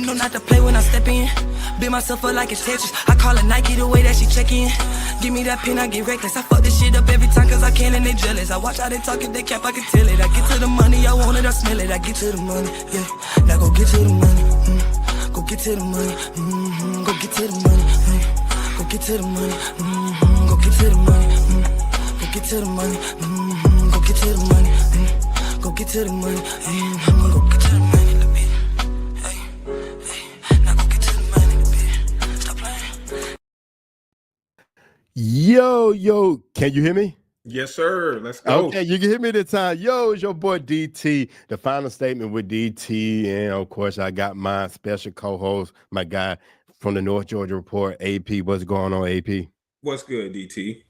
know not to play when I step in. Build myself up like it's Tetris. I call it Nike the way that she check in. Give me that pin, I get reckless. I fuck this shit up every time cause I can and they jealous. I watch how they talk, if they cap, I can tell it. I get to the money, I want it, I smell it. I get to the money, yeah. Now go get to the money, go get to the money, go get to the money, go get to the money, go get to the money, go get to the money, go get to the money, go get to the money, go get to the money. Yo, can you hear me? Yes, sir. Let's go. Okay, you can hear me this time. Yo, it's your boy DT, the final statement with DT. And of course, I got my special co-host, my guy from the North Georgia Report, AP. What's going on, AP? What's good, DT?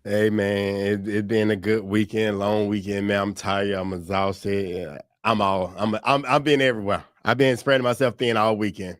Hey, man, it's been a good weekend, long weekend, man. I'm tired. I'm exhausted. I've been everywhere. I've been spreading myself thin all weekend.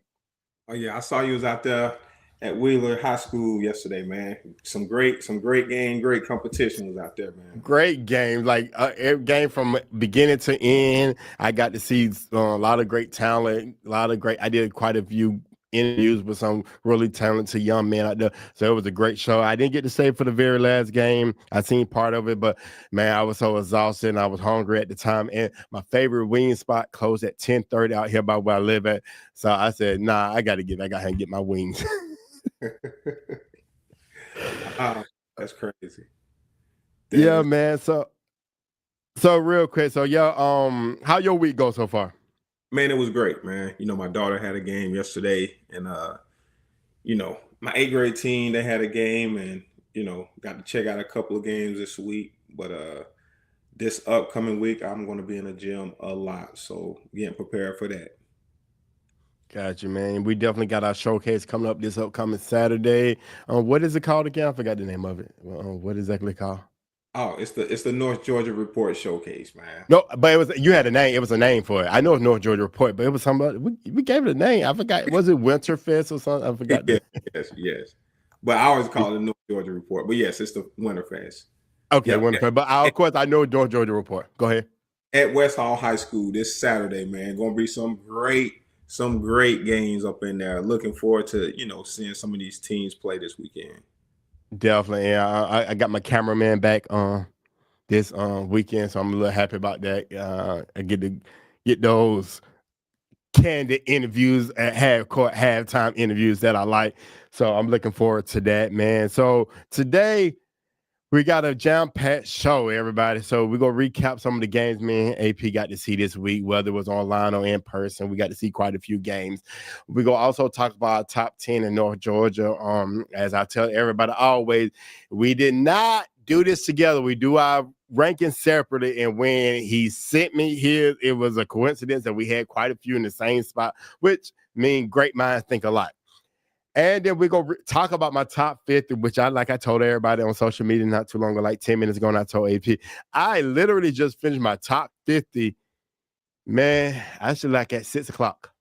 Oh, yeah. I saw you was out there at Wheeler High School yesterday, man. Some great game, great competition was out there, man. Great game, like every game from beginning to end. I got to see a lot of great talent, I did quite a few interviews with some really talented young men out there. So it was a great show. I didn't get to stay for the very last game. I seen part of it, but man, I was so exhausted and I was hungry at the time. And my favorite wing spot closed at 10:30 out here by where I live at. So I said, nah, I got to get back out here and get my wings. That's crazy. Yeah, man. So real quick. So how your week go so far? Man, it was great, man. You know, my daughter had a game yesterday, and you know, my 8th grade team, they had a game, and you know, got to check out a couple of games this week. But this upcoming week, I'm going to be in the gym a lot, so getting prepared for that. Got you, man. We definitely got our showcase coming up this upcoming Saturday. What is it called again? I forgot the name of it. What exactly called? Oh, it's the North Georgia Report Showcase, man. No, but you had a name. It was a name for it. I know it's North Georgia Report, but it was somebody. We gave it a name. I forgot. Was it Winterfest or something? I forgot. Yes. But I always call it the North Georgia Report. But yes, it's the Winterfest. Okay, Winterfest. But of course, I know North Georgia Report. Go ahead. At West Hall High School this Saturday, man. Going to be some great games up in there. Looking forward to, you know, seeing some of these teams play this weekend. Definitely. Yeah, I got my cameraman back this weekend, so I'm a little happy about that. I get to get those candid interviews at halftime interviews that I like. So I'm looking forward to that, man. So today we got a jam-packed show, everybody. So we're going to recap some of the games me and AP got to see this week, whether it was online or in person. We got to see quite a few games. We're going to also talk about our top 10 in North Georgia. As I tell everybody always, we did not do this together. We do our ranking separately. And when he sent me here, it was a coincidence that we had quite a few in the same spot, which means great minds think alike. And then we're going to talk about my top 50, which I told everybody on social media not too long ago, like 10 minutes ago, and I told AP. I literally just finished my top 50. Man, I should at 6 o'clock.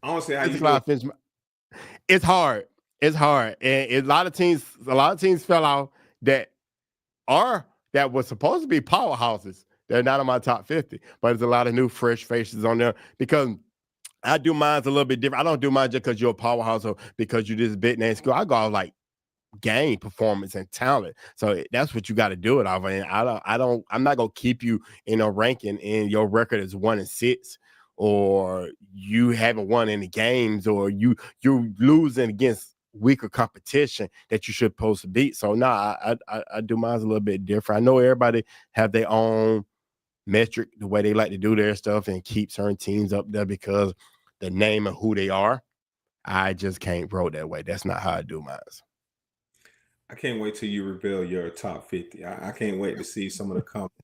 I don't say how 6 you o'clock finish It's hard. It's hard. And a lot of teams fell out that were supposed to be powerhouses. They're not on my top 50. But there's a lot of new, fresh faces on there because I do mine a little bit different. I don't do mine just because you're a powerhouse or because you just big name school. I go out like game performance and talent. So that's what you got to do it off. And I'm not gonna keep you in a ranking and your record is 1-6, or you haven't won any games, or you're losing against weaker competition that you should supposed to beat. So I do mine a little bit different. I know everybody have their own metric, the way they like to do their stuff and keep certain teams up there because the name of who they are. I just can't roll that way. That's not how I do mine. I can't wait till you reveal your top 50. I can't wait to see some of the comments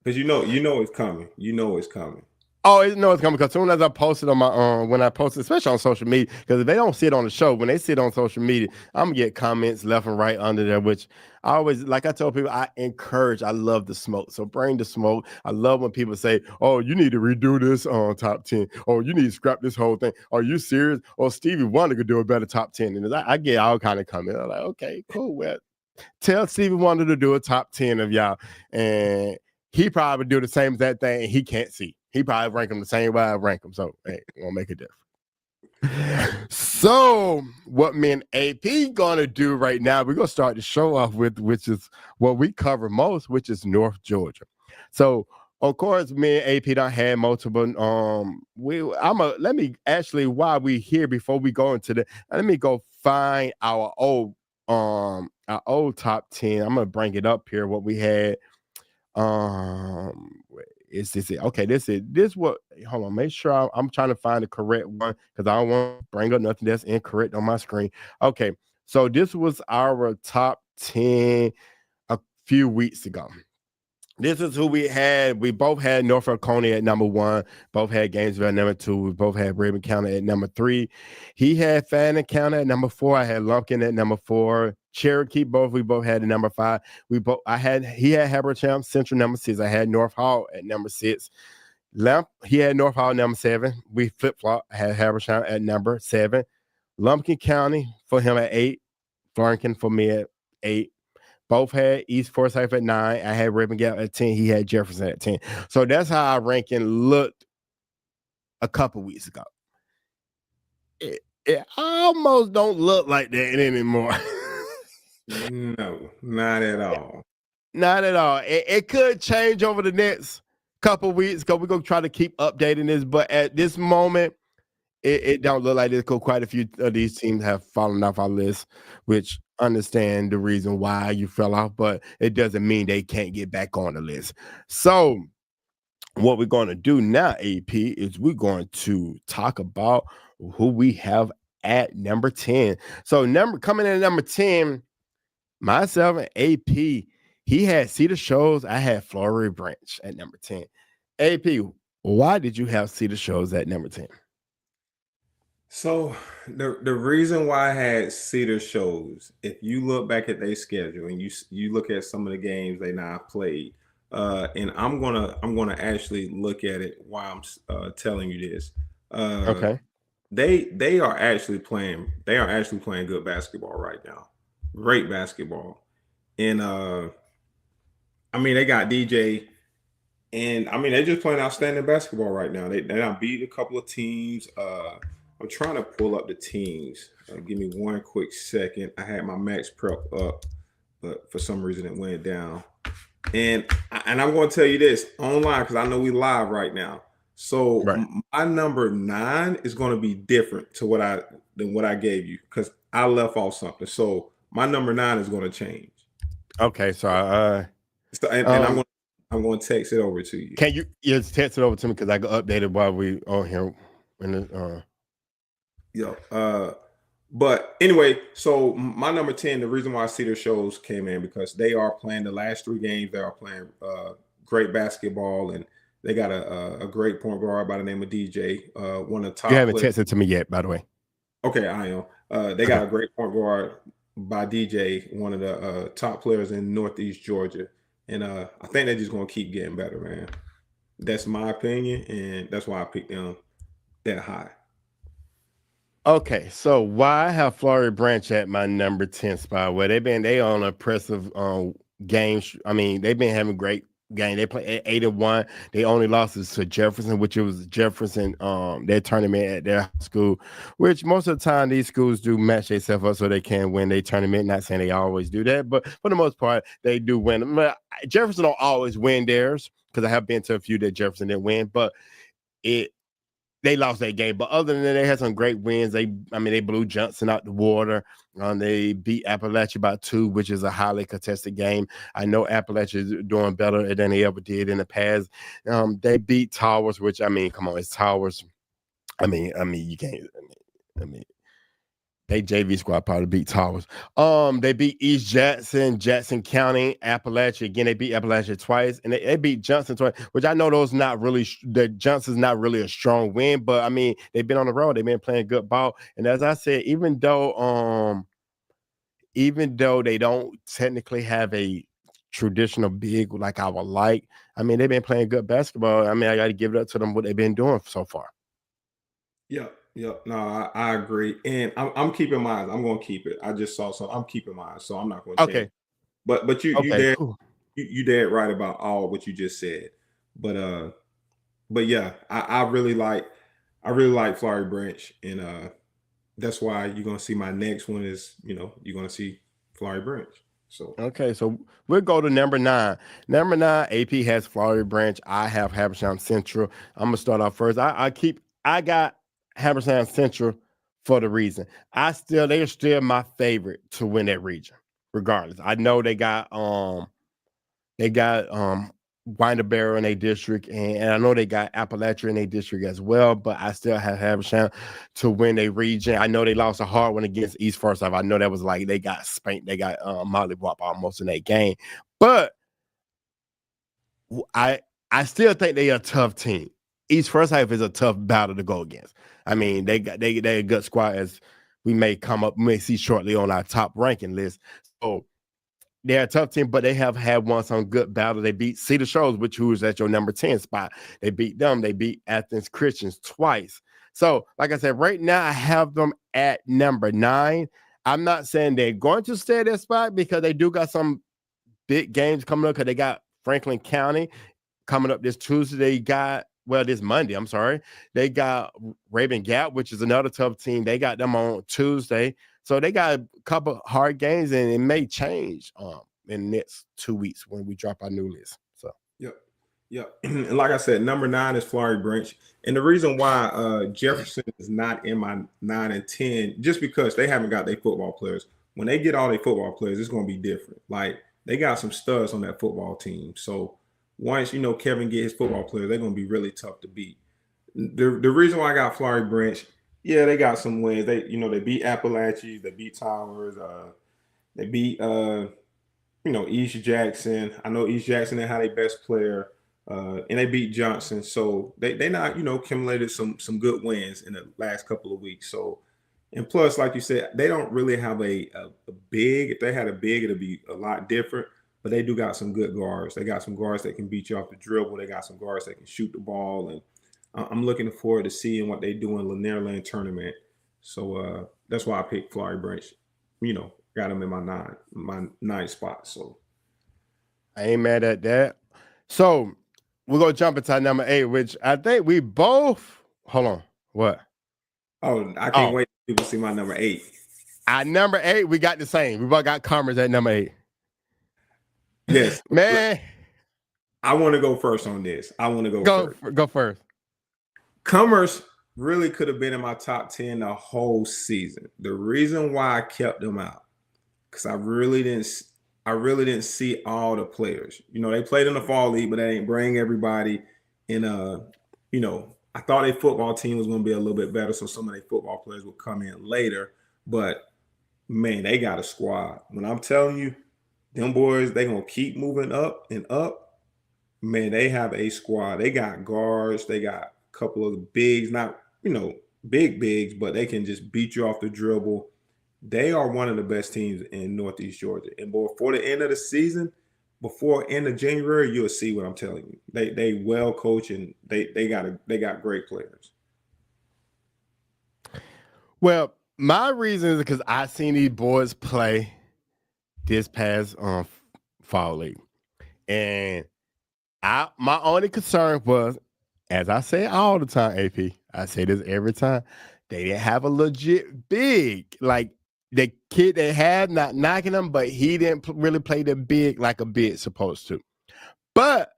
because you know it's coming. You know it's coming. Oh, it's coming because as soon as I posted on my when I posted, especially on social media, because if they don't see it on the show, when they see it on social media, I'm gonna get comments left and right under there, which I always, like I told people, I love the smoke. So bring the smoke. I love when people say, oh, you need to redo this on top 10, or you need to scrap this whole thing. Are you serious? Or Stevie Wonder could do a better top 10. And I get all kind of comments. I'm like, okay, cool. Well, tell Stevie Wonder to do a top 10 of y'all. And he probably do the same exact thing and he can't see. He probably rank them the same way I rank them. So hey, it won't make a difference. So what me and AP gonna do right now, we're gonna start the show off with, which is what we cover most, which is North Georgia. So of course, me and AP don't have multiple. Let me actually, while we here, before we go into let me go find our old top 10. I'm gonna bring it up here. What we had. Is this it? Okay, this what, hold on, make sure I'm trying to find the correct one because I don't want to bring up nothing that's incorrect on my screen. Okay, so this was our top 10 a few weeks ago. This is who we had. We both had Norfolk County at number 1. Both had Gainesville at number 2. We both had Brigham County at number 3. He had Fannin County at number 4. I had Lumpkin at number 4. Cherokee, we both had at number 5. He had Habersham Central number 6. I had North Hall at number 6. He had North Hall number 7. We flip-flop. I had Habersham at number 7. Lumpkin County for him at 8. Florence for me at 8. Both had East Forsyth at 9. I had Brigham at 10. He had Jefferson at 10. So that's how our ranking looked a couple weeks ago. It almost don't look like that anymore. No, not at all. Not at all. It could change over the next couple weeks because we're going to try to keep updating this. But at this moment, it don't look like this. Quite a few of these teams have fallen off our list, which understand the reason why you fell off, but it doesn't mean they can't get back on the list. So what we're going to do now, AP, is we're going to talk about who we have at number 10. So coming in at number 10, myself and AP, he had Cedar Shoals. I had Flowery Branch at number 10. AP, why did you have Cedar Shoals at number 10? So the reason why I had Cedar Shoals, if you look back at their schedule and you look at some of the games they now played, and I'm gonna actually look at it while I'm telling you this. Okay. They are actually playing good basketball right now. Great basketball. And I mean, they got DJ, and I mean, they're just playing outstanding basketball right now. They now beat a couple of teams. I'm trying to pull up the teams. Give me one quick second. I had my Max Prep up, but for some reason it went down. And I'm going to tell you this online because I know we live right now. So Right. My number 9 is going to be different than what I gave you because I left off something. So my number 9 is going to change. Okay, so I'm going to text it over to you. Can you just text it over to me because I got updated while we on here. But anyway, so my number 10, the reason why Cedar Shoals came in because they are playing the last 3 games. They are playing great basketball, and they got a great point guard by the name of DJ. One of the top. You haven't texted to me yet, by the way. Okay, I am. They got a great point guard by DJ, one of the top players in Northeast Georgia, and I think they're just gonna keep getting better, man. That's my opinion, and that's why I picked them that high. Okay, so why have Flowery Branch at my number 10 spot? Well, they on impressive games. I mean, they've been having great game. They play 8-1. They only lost to Jefferson, which it was Jefferson their tournament at their school, which most of the time these schools do match themselves up so they can win their tournament. Not saying they always do that, but for the most part, they do win. Jefferson don't always win theirs because I have been to a few that Jefferson didn't win, but they lost that game. But other than that, they had some great wins. They blew Johnson out the water. They beat Appalachia by 2, which is a highly contested game. I know Appalachia is doing better than they ever did in the past. They beat Towers, which, I mean, come on, it's Towers. You can't. They JV squad probably beat Towers. They beat East Jackson County, Appalachia. Again, they beat Appalachia twice, and they beat Johnson twice, which I know Johnson's not really a strong win, but I mean, they've been on the road, they've been playing good ball. And as I said, even though they don't technically have a traditional big like I would like, I mean, they've been playing good basketball. I mean, I got to give it up to them what they've been doing so far. Yeah. No, I agree, and I'm keeping mine. I'm going to keep it. I just saw something. I'm keeping mine, so I'm not going to change. Okay. But you Okay, did cool. you did right about all what you just said. But but yeah, I really like Flowery Branch, and that's why you're gonna see my next one is, you're gonna see Flowery Branch. So Okay, so we'll go to number 9. Number 9, AP has Flowery Branch. I have Habersham Central. I'm gonna start off first. I got Habersham Central for the reason. They're still my favorite to win that region, regardless. I know they got Winterberry in a district, and I know they got Appalachia in a district as well, but I still have Habersham to win a region. I know they lost a hard one against East First Off. I know that was like they got spanked, they got mollywop almost in that game. But I I still think they are a tough team. East First Half is a tough battle to go against. I mean, they a good squad as we may see shortly on our top ranking list. So they're a tough team, but they have had won some good battles. They beat Cedar Shoals, who was at your number 10 spot. They beat them. They beat Athens Christians twice. So, like I said, right now I have them at number 9. I'm not saying they're going to stay at that spot because they do got some big games coming up because they got Franklin County coming up this Tuesday. This Monday, I'm sorry. They got Raven Gap, which is another tough team. They got them on Tuesday. So they got a couple hard games, and it may change in the next 2 weeks when we drop our new list. So yep, yep. And like I said, number 9 is Flowery Branch, and the reason why Jefferson is not in my 9 and 10, just because they haven't got their football players. When they get all their football players, it's going to be different. Like they got some studs on that football team. So once Kevin get his football players, they're going to be really tough to beat. The reason why I got Flowery Branch, yeah, they got some wins. They beat Appalachia, they beat Towers, they beat East Jackson. I know East Jackson they had their best player, and they beat Johnson. So they not accumulated some good wins in the last couple of weeks. So, and plus, like you said, they don't really have a big. If they had a big, it'd be a lot different. But they do got some good guards. They got some guards that can beat you off the dribble. They got some guards that can shoot the ball, and I'm looking forward to seeing what they do in Lanier Lane tournament. So that's why I picked Flowery Branch. Got them in my 9 spot. So I ain't mad at that. So we're gonna jump into number 8, which I think we both. Hold on, what? Oh, I can't wait for people to see my number 8. At number 8, we got the same. We both got Commerce at number 8. Yes, man. I want to go first on this. Go first. Commerce really could have been in my top 10 the whole season. The reason why I kept them out, because I really didn't see all the players. They played in the fall league, but they didn't bring everybody. And I thought their football team was going to be a little bit better, so some of their football players would come in later. But man, they got a squad. When I'm telling you, them boys, they gonna keep moving up and up. Man, they have a squad. They got guards. They got a couple of bigs, not big bigs, but they can just beat you off the dribble. They are one of the best teams in Northeast Georgia. And before the end of the season, before end of January, you'll see what I'm telling you. They well coached and they got great players. Well, my reason is because I seen these boys play this past fall league, and my only concern was, as I say all the time, AP, I say this every time, they didn't have a legit big. Like the kid they had, not knocking him, but he didn't really play the big like a big supposed to. But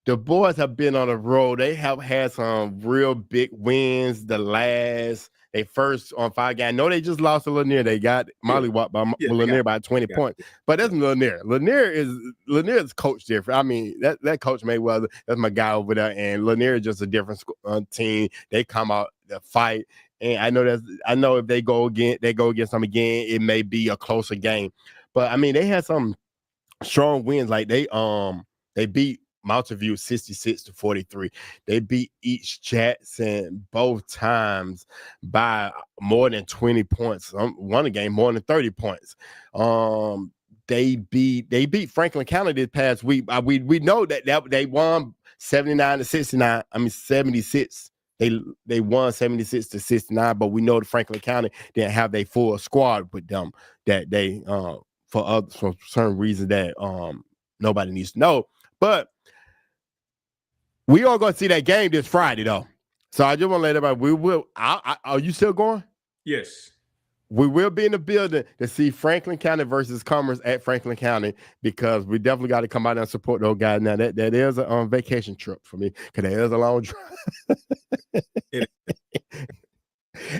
the boys have been on the road. They have had some real big wins. They first on 5 games. I know they just lost to Lanier. They got mollywhopped by Lanier by 20 points. But that's Lanier. Lanier is coach different. I mean, that coach Mayweather, that's my guy over there. And Lanier is just a different team. They come out to fight. And I know if they go against them again, it may be a closer game. But I mean, they had some strong wins. Like they beat Mountain View 66-43. They beat East Jackson both times by more than 20 points. Won a game more than 30 points. They beat Franklin County this past week. We know that they won 79-69. I mean 76. They won 76-69, but we know the Franklin County didn't have their full squad with them. That they for certain reasons that nobody needs to know. But We are going to see that game this Friday, though. So I just want to let everybody. We will. Are you still going? Yes. We will be in the building to see Franklin County versus Commerce at Franklin County, because we definitely got to come out and support those guys. Now that is a vacation trip for me, because that is a long drive.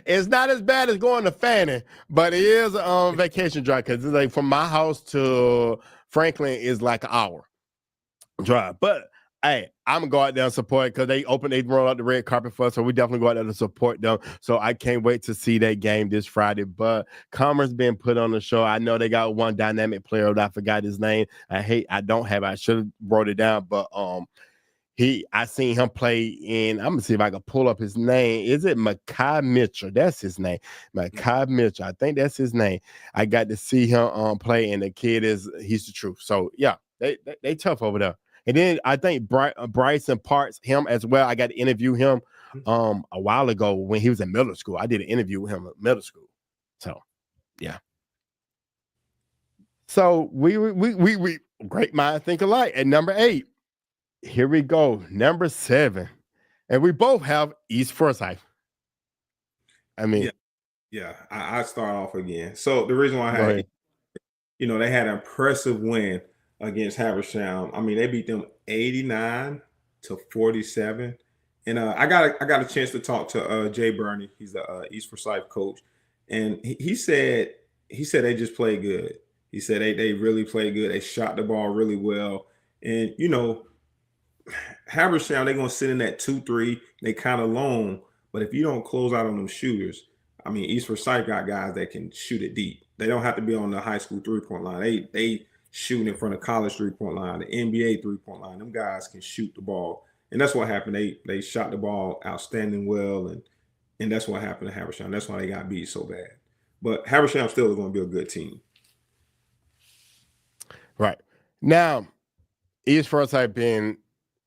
It's not as bad as going to Fannin, but it is a vacation drive, because it's like from my house to Franklin is like an hour drive. But hey, I'm gonna go out there and support, because they roll out the red carpet for us, so we definitely go out there to support them. So I can't wait to see that game this Friday. But Commerce being put on the show. I know they got one dynamic player that I forgot his name. I don't have it. I should have wrote it down, but I seen him play in. I'm gonna see if I can pull up his name. Is it Makai Mitchell? That's his name. Makai Mitchell. I think that's his name. I got to see him play, and the kid he's the truth. So yeah, they tough over there. And then I think Bryson Parks, him as well. I got to interview him a while ago when he was in middle school. I did an interview with him at middle school. So yeah. So we great minds think alike. At number 8, here we go. Number 7, and we both have East Forsyth. I mean, yeah. I start off again. So the reason why I had, they had an impressive win against Habersham. I mean, they beat them 89-47. And I got a chance to talk to Jay Burney. He's the East Forsyth coach, and he said they just played good. He said they really played good. They shot the ball really well, and Habersham, they're gonna sit in that 2-3. They kind of long, but if you don't close out on them shooters, I mean, East Forsyth got guys that can shoot it deep. They don't have to be on the high school 3-point line. They shooting in front of college 3-point line, the NBA 3-point line. Them guys can shoot the ball, and that's what happened. They shot the ball outstanding well, and that's what happened to Habersham. That's why they got beat so bad. But Habersham still is going to be a good team. Right now, East Forsyth being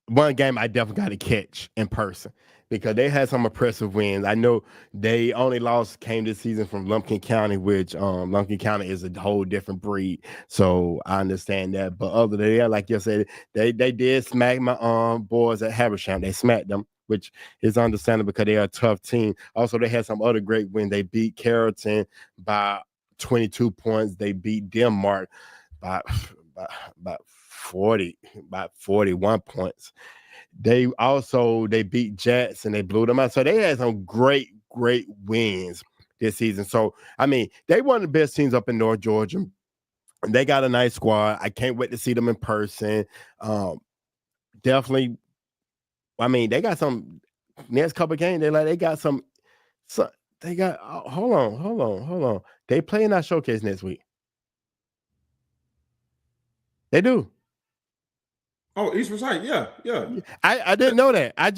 one game I definitely got to catch in person, because they had some impressive wins. I know they only came this season from Lumpkin County, which Lumpkin County is a whole different breed. So I understand that. But other than that, like you said, they did smack my boys at Habersham. They smacked them, which is understandable because they are a tough team. Also, they had some other great wins. They beat Carrollton by 22 points. They beat Denmark by 41 points. They beat Jackson. They blew them out. So they had some great wins this season. So, I mean, they one of the best teams up in North Georgia. And they got a nice squad. I can't wait to see them in person. Definitely. I mean, they got some next couple of games. They got some they got, hold on. They play in our showcase next week. They do. Oh, East Forsyth, yeah. I didn't know that. I'm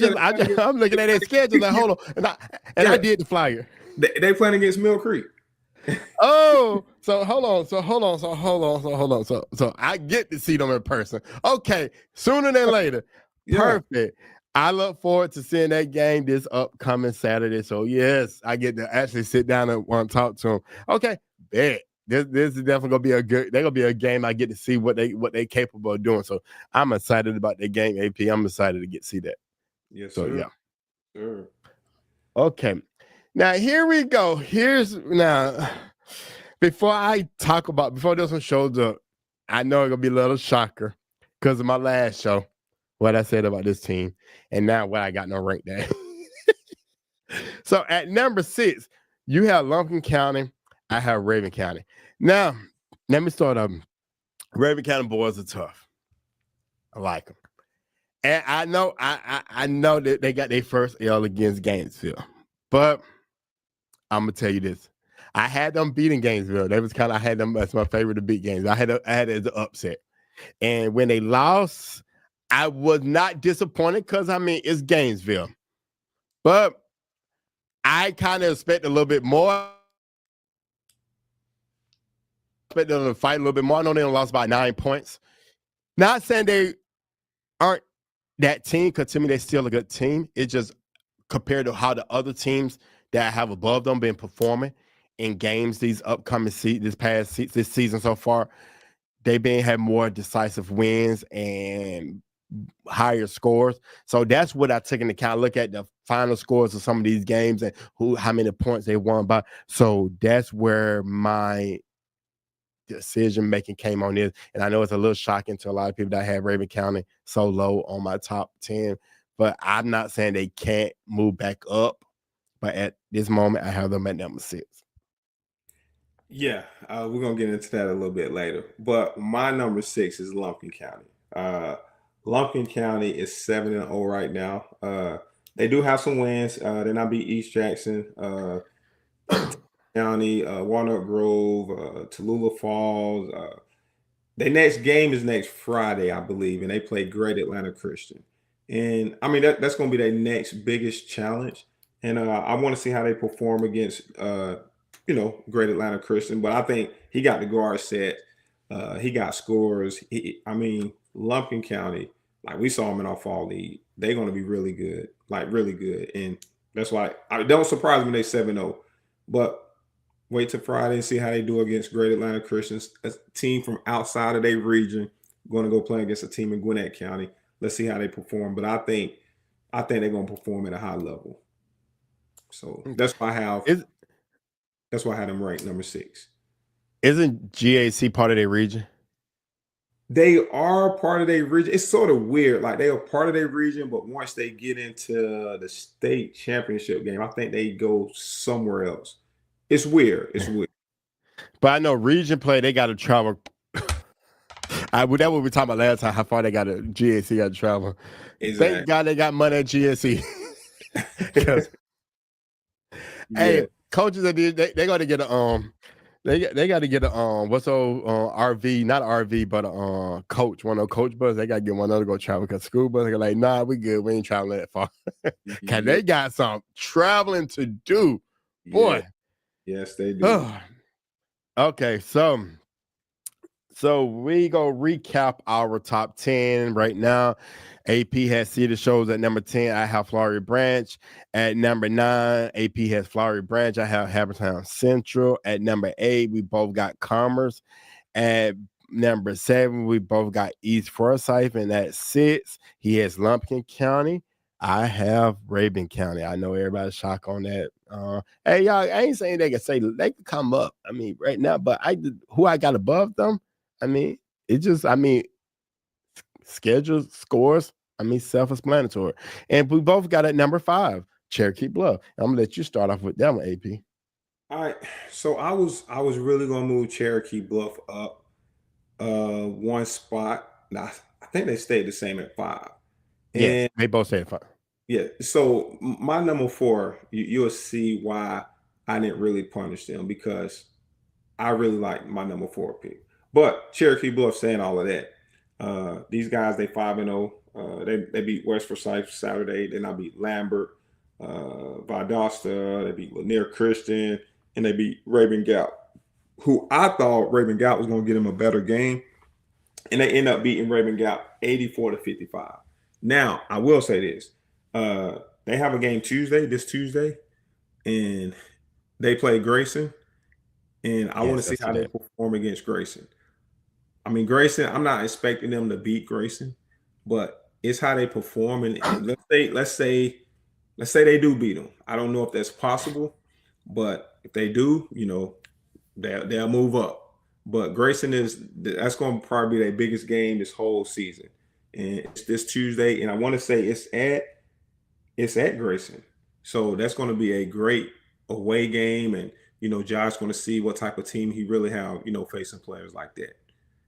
looking at their schedule. Like, hold on, I did the flyer. They playing against Mill Creek. Oh, so hold on. So I get to see them in person. Okay, sooner than later. Yeah. Perfect. I look forward to seeing that game this upcoming Saturday. So yes, I get to actually sit down and want to talk to them. Okay, bet. This is definitely gonna be they're gonna be a game I get to see what they capable of doing. So I'm excited about the game, AP. I'm excited to see that. Yes, so sir. Yeah. Sure. Okay. Now here we go. Before this one shows up, I know it's gonna be a little shocker because of my last show, what I said about this team, and now what I got no rank there. So at number 6, you have Lumpkin County. I have Raven County. Now, let me start up. Raven County boys are tough. I like them. And I know that they got their first L against Gainesville. But I'm going to tell you this. I had them beating Gainesville. I had them as my favorite to beat Gainesville. I had it as an upset. And when they lost, I was not disappointed because, I mean, it's Gainesville. But I kind of expect a little bit more. Expect them to fight a little bit more. I know they lost by 9 points. Not saying they aren't that team, because to me, they're still a good team. It's just compared to how the other teams that I have above them been performing in games these upcoming this season so far, they've had more decisive wins, and higher scores. So that's what I took into account. Look at the final scores of some of these games and how many points they won by. So that's where my decision making came on this. And I know it's a little shocking to a lot of people that I have Raven County so low on my top 10, but I'm not saying they can't move back up. But at this moment, I have them at number 6. Yeah, we're gonna get into that a little bit later. But my number 6 is Lumpkin County. Lumpkin County is 7-0 right now. They do have some wins. They not beat East Jackson, County, Walnut Grove, Tallulah Falls. Their next game is next Friday, I believe, and they play Great Atlanta Christian. And I mean that's going to be their next biggest challenge. And I want to see how they perform against Great Atlanta Christian. But I think he got the guard set. He got scores. Lumpkin County, like we saw them in our fall league, they're going to be really good, like really good. And that's why I don't surprise me they 7-0. But wait till Friday and see how they do against Great Atlanta Christians, a team from outside of their region, going to go play against a team in Gwinnett County. Let's see how they perform. But I think they're going to perform at a high level. So that's why I have them ranked number 6. Isn't GAC part of their region? They are part of their region. It's sort of weird. Like they are part of their region, but once they get into the state championship game, I think they go somewhere else. It's weird. It's weird. But I know region play, they got to travel. That what we were talking about last time, how far they got to GAC got to travel. Exactly. Thank God they got money at GAC. Hey, coaches, they got to get a they got to get a RV, not RV, but a coach, one of those coach bus. They got to get one other to go travel because school bus. They're like, nah, we good. We ain't traveling that far. Cause they got some traveling to do, boy. Yeah. Yes, they do. Okay, so we go recap our top 10 right now. AP has Cedar Shows at number 10. I have Flowery Branch at number 9. AP has Flowery Branch. I have Habertown Central at number 8. We both got Commerce. At number 7, we both got East Forsyth. And at 6, he has Lumpkin County. I have Raven County. I know everybody's shocked on that. Hey, y'all, I ain't saying they can come up. I mean, right now, but who I got above them? I mean, schedule scores. I mean, self-explanatory. And we both got at number 5, Cherokee Bluff. I'm gonna let you start off with that one, AP. All right. So I was really gonna move Cherokee Bluff up one spot. Now I think they stayed the same at 5. Yeah, they both stayed at 5. Yeah. So my number 4, you'll see why I didn't really punish them because I really like my number 4 pick. But Cherokee Bluff saying all of that. These guys, they 5-0. They beat West Forsyth Saturday. Then I beat Lambert, Valdosta. They beat Lanier Christian, and they beat Raven Gap, who I thought Raven Gap was going to get him a better game, and they end up beating Raven Gap 84-55. Now I will say this: they have a game this Tuesday, and they play Grayson, and I want to see how they perform against Grayson. I mean, Grayson, I'm not expecting them to beat Grayson, but it's how they perform. And let's say they do beat them. I don't know if that's possible, but if they do, they'll move up. But Grayson that's going to probably be their biggest game this whole season, and it's this Tuesday. And I want to say it's at Grayson, so that's going to be a great away game. And Josh's going to see what type of team he really have, facing players like that.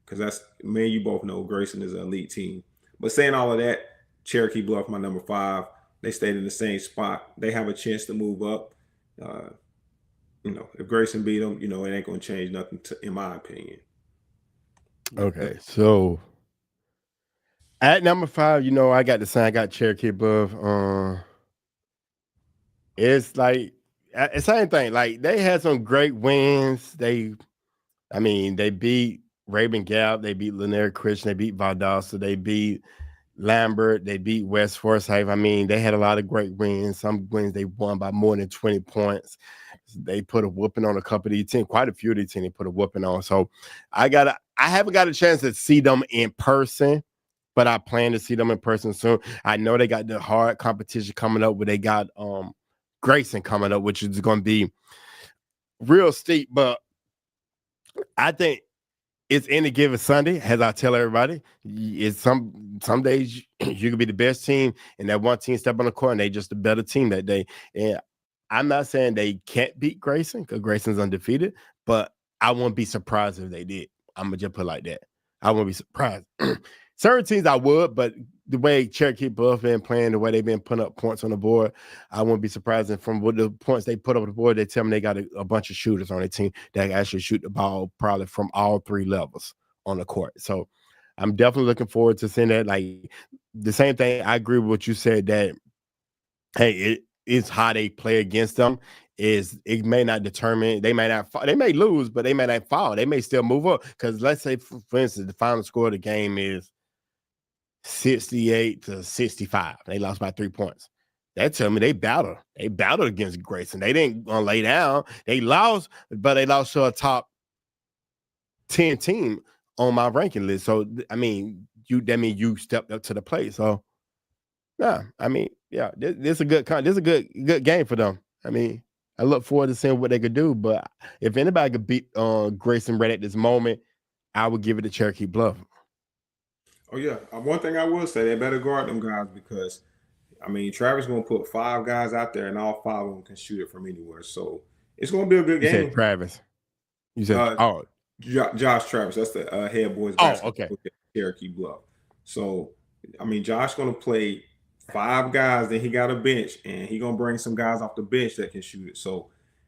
Because you both know Grayson is an elite team. But saying all of that, Cherokee Bluff, my number 5, they stayed in the same spot. They have a chance to move up. If Grayson beat them, it ain't going to change nothing, in my opinion. Okay, so at number 5, I got the same. I got Cherokee Bluff. It's like the same thing. Like they had some great wins. They beat Raven Gap, they beat Lanier Christian, they beat Valdosta, they beat Lambert, they beat West Forsyth. I mean, they had a lot of great wins. Some wins they won by more than 20 points. They put a whooping on a couple of these teams, quite a few of these teams they put a whooping on. So I haven't got a chance to see them in person, but I plan to see them in person soon. I know they got the hard competition coming up, where they got Grayson coming up, which is going to be real steep. But I think it's any given Sunday, as I tell everybody. It's some days you could be the best team, and that one team step on the court, and they just a better team that day. And I'm not saying they can't beat Grayson, because Grayson's undefeated, but I wouldn't be surprised if they did. I'm gonna just put it like that. I wouldn't be surprised. Certain teams I would, but the way Cherokee Bluff been playing, the way they've been putting up points on the board, I wouldn't be surprised. And from what the points they put up on the board, they tell me they got a bunch of shooters on their team that can actually shoot the ball probably from all three levels on the court. So I'm definitely looking forward to seeing that. Like the same thing, I agree with what you said, that hey, it is how they play against them. It may not determine, they may lose, but they may not fall. They may still move up. Because let's say, for instance, the final score of the game is 68-65. They lost by 3 points. That tell me they battled. They battled against Grayson. They didn't lay down. They lost, but they lost to a top 10 team on my ranking list. So I mean, you stepped up to the plate. So yeah, I mean, yeah, this is a good game for them. I mean, I look forward to seeing what they could do. But if anybody could beat Grayson right at this moment, I would give it to Cherokee Bluff. Oh yeah, one thing I will say, they better guard them guys, because I mean Travis gonna put 5 guys out there, and all 5 of them can shoot it from anywhere. So it's gonna be a good You said game. Travis. You said Josh Travis, that's the head boys basketball coach at Cherokee Bluff. So I mean, Josh gonna play 5 guys, then he got a bench, and he gonna bring some guys off the bench that can shoot it. So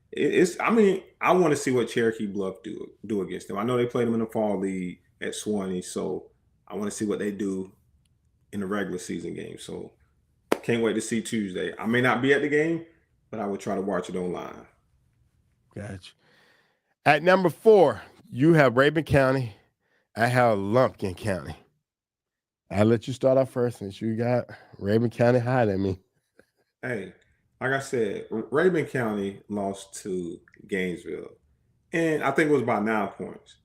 it's I mean, I want to see what Cherokee Bluff do against them. I know they played them in the fall league at Swanee, so I want to see what they do in the regular season game. So can't wait to see Tuesday. I may not be at the game, but I will try to watch it online. Gotcha. At number 4, you have Rabun County. I have Lumpkin County. I'll let you start off first, since you got Rabun County higher than me. Hey, like I said, Rabun County lost to Gainesville, and I think it was by 9 points.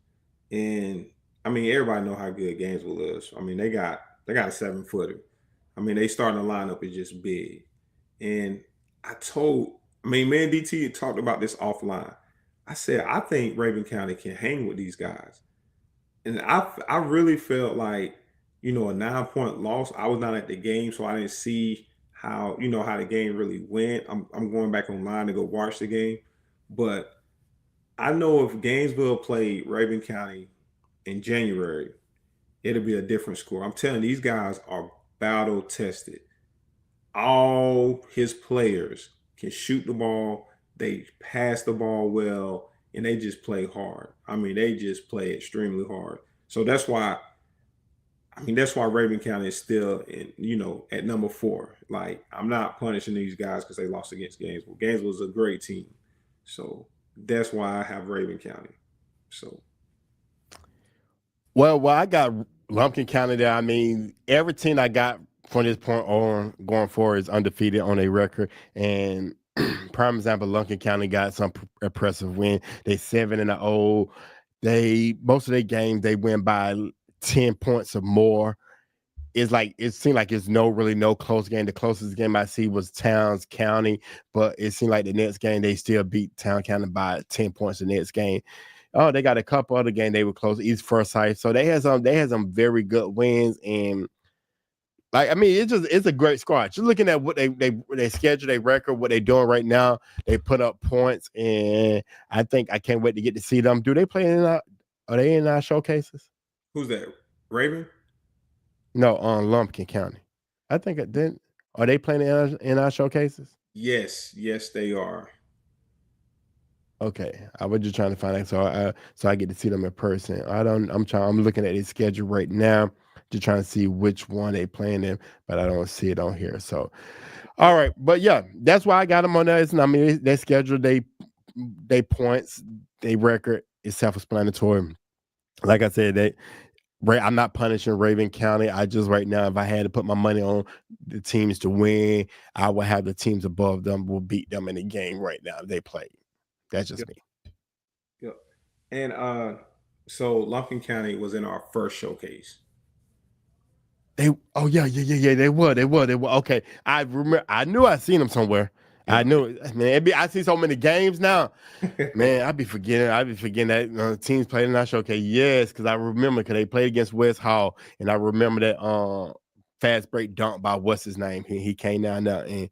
And I mean, everybody know how good Gainesville is. I mean, they got a 7-footer. I mean, they starting the lineup is just big. And me and DT talked about this offline. I said, I think Rabun County can hang with these guys. And I really felt like, a 9-point loss. I was not at the game, so I didn't see how the game really went. I'm going back online to go watch the game. But I know if Gainesville played Rabun County in January, it'll be a different score. I'm telling you, these guys are battle tested. All his players can shoot the ball, they pass the ball well, and they just play hard. I mean, they just play extremely hard. So that's why Rabun County is still at number 4. Like, I'm not punishing these guys because they lost against Gainesville. Gainesville is a great team. So that's why I have Rabun County. So Well, I got Lumpkin County there. I mean, every team I got from this point on going forward is undefeated on a record. And prime example, Lumpkin County got some impressive win. They 7-0. Most of their games they win by 10 points or more. It seemed like it's no close game. The closest game I see was Towns County, but it seemed like the next game they still beat Town County by 10 points the next game. Oh, they got a couple other games they were close. East Forsyth. So they had some very good wins. And like, I mean, it's a great squad. Just looking at what they schedule, their record, what they're doing right now, they put up points, and I can't wait to get to see them. Do they play are they in our showcases? who's that? Rabun? No, on Lumpkin County. I think it didn't. Are they playing in our showcases? Yes, they are. Okay, I was just trying to find out so I get to see them in person. I'm looking at their schedule right now, just trying to see which one they playing in, but I don't see it on here. So, all right, but yeah, that's why I got them on there. I mean, their schedule, they points, they record is self-explanatory. Like I said, I'm not punishing Rabun County. I just right now, if I had to put my money on the teams to win, I would have the teams above them will beat them in the game right now if they play. That's just me. Yep. And so Lumpkin County was in our first showcase. They were. Okay, I remember. I knew I seen them somewhere. Yeah. I knew it. Man, I see so many games now. Man, I be forgetting that teams played in that show. Okay, yes, because I remember because they played against West Hall, and I remember that fast break dunk by what's his name. He came down there, and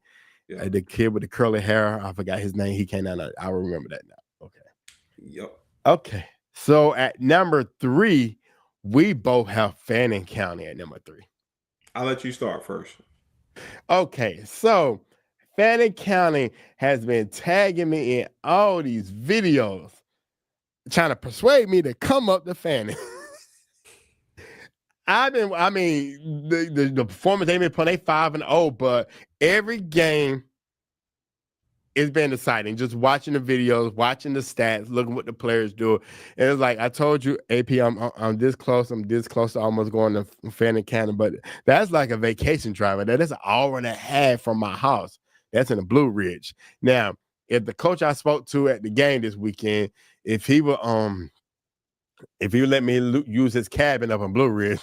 Yeah. the kid with the curly hair, I forgot his name. He came down there. I remember that now. Okay. Yep. Okay. So at number 3, we both have Fannin County at number 3. I'll let you start first. Okay, so Fannin County has been tagging me in all these videos, trying to persuade me to come up to Fannin. The performance they've been playing, they 5-0, but every game it's been exciting. Just watching the videos, watching the stats, looking what the players do. And it's like I told you, AP, I'm this close. I'm this close to almost going to Fannin County, but that's like a vacation driver. That's an hour and a half from my house. That's in the Blue Ridge. Now, if the coach I spoke to at the game this weekend, if he would let me use his cabin up in Blue Ridge,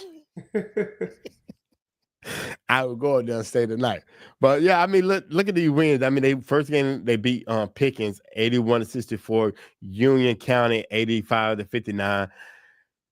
I would go out there and stay the night. But yeah, I mean, look at these wins. I mean, they first game they beat Pickens 81-64, Union County 85-59,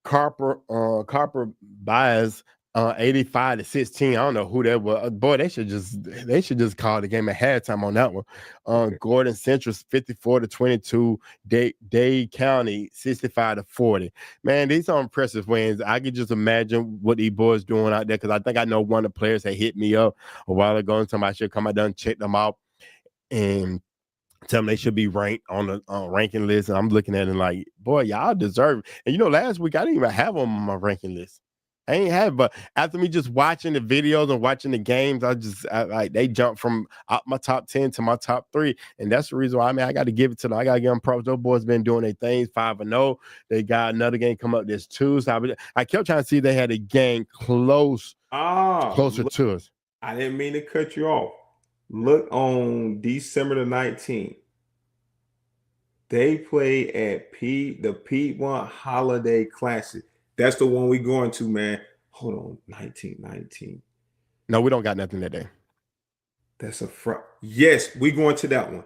Carper Byers 85-16. I don't know who that was. Boy, they should just call the game at halftime on that one. Okay. Gordon Central 54-22, Dade County 65-40. Man, these are impressive wins. I could just imagine what these boys doing out there because I think I know one of the players that hit me up a while ago and somebody should come out there and check them out and tell them they should be ranked on the ranking list. And I'm looking at it like, boy, y'all deserve it. And last week I didn't even have them on my ranking list. I ain't have, but after me just watching the videos and watching the games, they jumped from out my top 10 to my top 3, and that's the reason why. I mean, I got to give it to them. I got to give them props. Those boys been doing their things, 5-0. They got another game come up this Tuesday. I kept trying to see if they had a game closer to us. I didn't mean to cut you off. Look on December the 19th. They play at the Piedmont Holiday Classic. That's the one we going to, man. Hold on, 19. No, we don't got nothing that day. That's a front. Yes, we going to that one.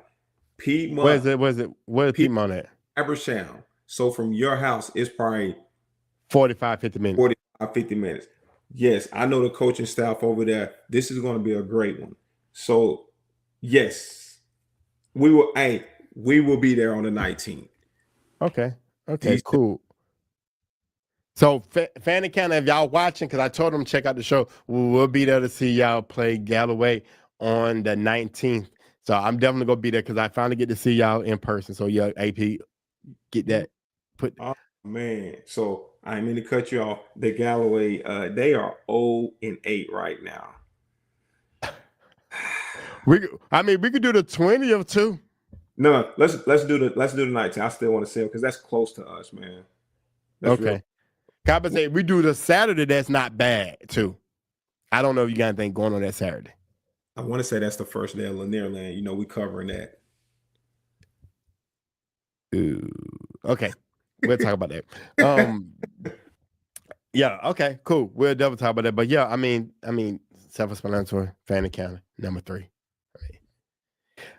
Piedmont. Where's Piedmont at? Abersham. So from your house, it's probably 45-50 minutes. 45-50 minutes. Yes, I know the coaching staff over there. This is going to be a great one. So, yes, we will be there on the 19th. Okay, cool. So, Fannin County, if y'all watching, because I told them to check out the show, we'll be there to see y'all play Galloway on the 19th. So, I'm definitely going to be there because I finally get to see y'all in person. So, yeah, AP, get that put. Oh, man. So, I didn't mean to cut you off. The Galloway, they are 0-8 right now. We could do the 20th too. No, let's do the 19th. I still want to say it because that's close to us, man. That's okay. Compensate. We do the Saturday. That's not bad too. I don't know if you got anything going on that Saturday. I want to say that's the first day of Lanier Land. We covering that. Ooh. Okay. We'll talk about that. Yeah. Okay. Cool. We'll double talk about that. But yeah, I mean, self-explanatory. Fannin County, number 3.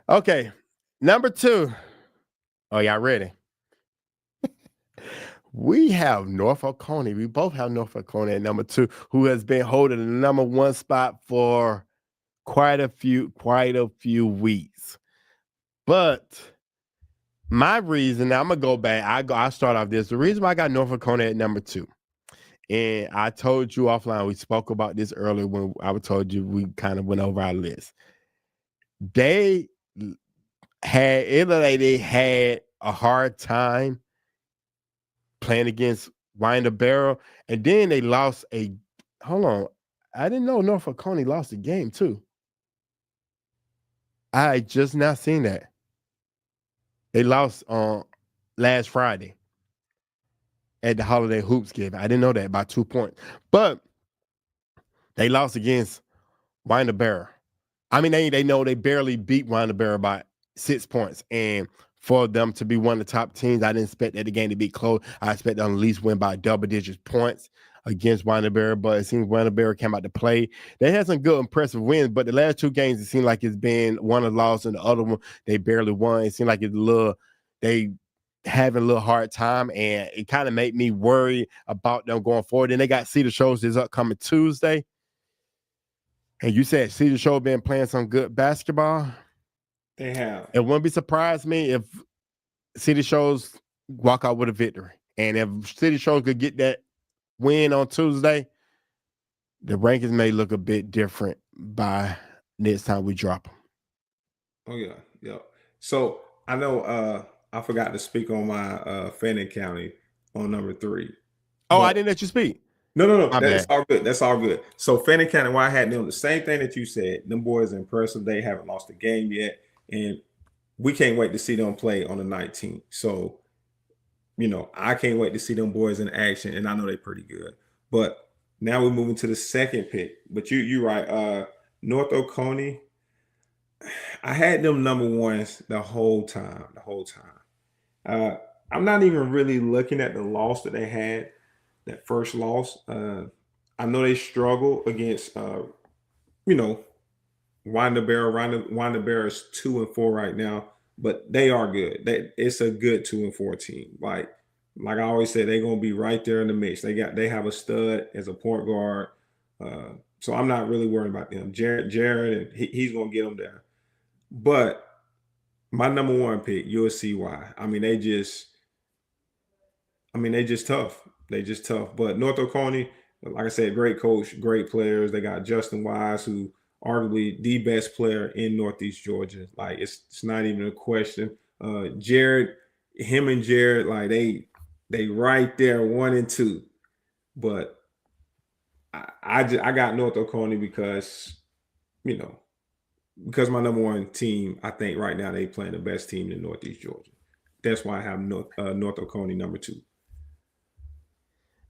Okay. Number 2. Oh, y'all ready? We have Norfolk Coney. We both have Norfolk Coney at number 2, who has been holding the number 1 spot for quite a few weeks. But my reason, I'm gonna go back. I start off this. The reason why I got Norfolk Coney at number 2, and I told you offline. We spoke about this earlier when I told you we kind of went over our list. They had a hard time playing against Winder Barrow, and then they lost hold on. I didn't know Norfolk Coney lost a game too. I just now seen that. They lost on last Friday at the Holiday Hoops game. I didn't know that by 2 points. But they lost against Winder Barrow. I mean, they know they barely beat Winder Barrow by 6 points. And for them to be one of the top teams, I didn't expect that the game to be close. I expect them to at least win by double-digit points. against Wyandotte, but it seems Wyandotte came out to play. They had some good, impressive wins, but the last 2 games, it seemed like it's been one a loss and the other one they barely won. It seemed like it's a little they having a little hard time, and it kind of made me worry about them going forward. And they got Cedar Shoals this upcoming Tuesday. And you said Cedar Show been playing some good basketball. They have. It wouldn't be surprised me if Cedar Shows walk out with a victory. And if Cedar Shows could get that win on Tuesday, the rankings may look a bit different by next time we drop them. Oh yeah, yeah. So I know I forgot to speak on my Fannin County on number 3. Oh, But I didn't let you speak. no. My That's bad. all good. That's all good. So Fannin County, why I had them, the same thing that you said. Them boys are impressive. They haven't lost a game yet, and we can't wait to see them play on the 19th. So, I can't wait to see them boys in action, and I know they're pretty good. But now we're moving to the second pick. But you're right. North Oconee, I had them number 1s the whole time. I'm not even really looking at the loss that they had, that first loss. I know they struggle against, Wyandotte. Wyandotte is 2-4 right now, but they are good. It's a good 2-4 team. Like I always said, they're gonna be right there in the mix. They have a stud as a point guard, so I'm not really worried about them. Jared, and he's gonna get them there. But my number 1 pick, you'll see why. They just tough. They just tough. But North Oconee, like I said, great coach, great players. They got Justin Wise, who arguably the best player in Northeast Georgia. Like it's not even a question. Jared, him and Jared, like they right there 1 and 2. But I got North Oconee because my number 1 team, I think right now they playing the best team in Northeast Georgia. That's why I have North Oconee number 2.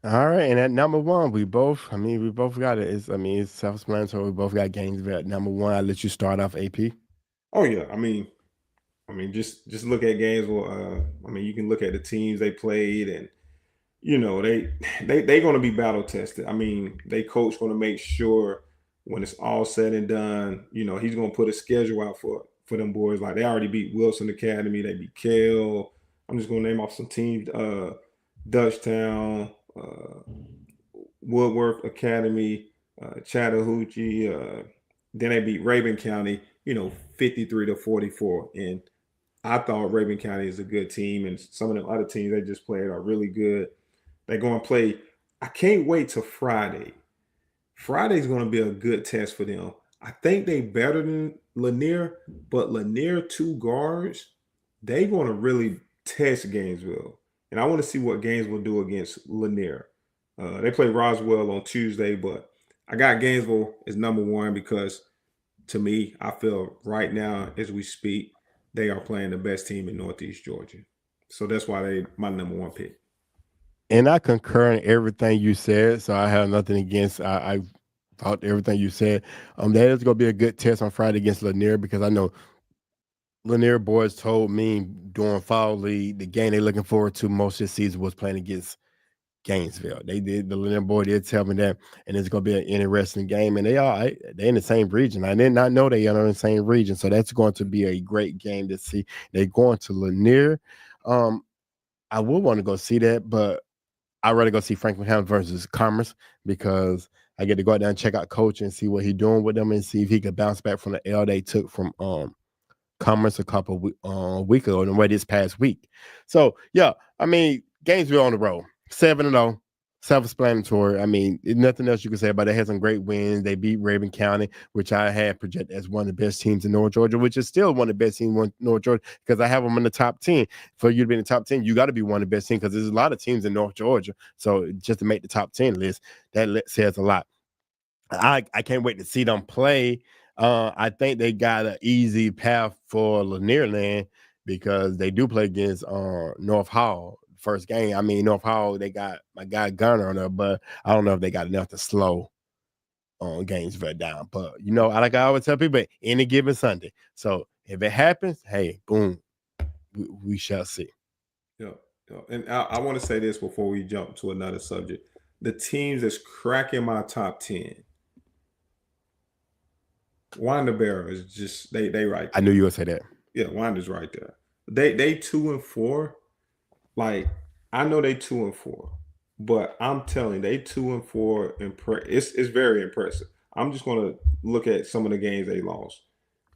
All right, and at number 1, we both got it. It's self-explanatory. We both got Gainesville at number 1. I'll let you start off, AP. Oh yeah, just look at Gainesville. You can look at the teams they played, and they're going to be battle tested. They coach going to make sure when it's all said and done, he's going to put a schedule out for them boys. Like they already beat Wilson Academy, they beat Kell. I'm just going to name off some teams: Dutchtown, Woodworth Academy, Chattahoochee. Then they beat Rabun County, 53-44. And I thought Rabun County is a good team, and some of the other teams they just played are really good. They're going to play. I can't wait till Friday. Friday's going to be a good test for them. I think they better than Lanier, but Lanier 2 guards, they're going to really test Gainesville. And I want to see what Gainesville do against Lanier. They play Roswell on Tuesday, but I got Gainesville as number 1 because, to me, I feel right now as we speak, they are playing the best team in Northeast Georgia. So that's why they my number 1 pick. And I concur in everything you said, so I have nothing against. I thought everything you said. That is going to be a good test on Friday against Lanier, because I know Lanier boys told me during Fall League the game they're looking forward to most this season was playing against Gainesville. The Lanier boy did tell me that, and it's going to be an interesting game. And they're in the same region. I did not know they are in the same region, so that's going to be a great game to see. They're going to Lanier. I would want to go see that, but I'd rather go see Franklin County versus Commerce, because I get to go out there and check out Coach and see what he's doing with them and see if he could bounce back from the L they took from Commerce a couple weeks ago, and this past week. So yeah, Gainesville on the road, 7-0, self-explanatory. There's nothing else you can say about it. They had some great wins. They beat Rabun County, which I had projected as one of the best teams in North Georgia, which is still one of the best teams in North Georgia, because I have them in the top 10. For you to be in the top 10, you got to be one of the best teams, because there's a lot of teams in North Georgia. So just to make the top 10 list, that says a lot. I can't wait to see them play. I think they got an easy path for Lanier Land, because they do play against North Hall first game. North Hall, they got my guy Gunner on there, but I don't know if they got enough to slow Gainesville down. But like I always tell people, any given Sunday. So if it happens, hey, boom, we shall see. Yeah. And I want to say this before we jump to another subject. the teams that's cracking my top 10. Wanderberg is just they right I there. knew you would say that. Yeah, Wander's right there. They 2-4. Like I know they 2-4, but I'm telling you, they 2-4. It's very impressive. I'm just gonna look at some of the games they lost.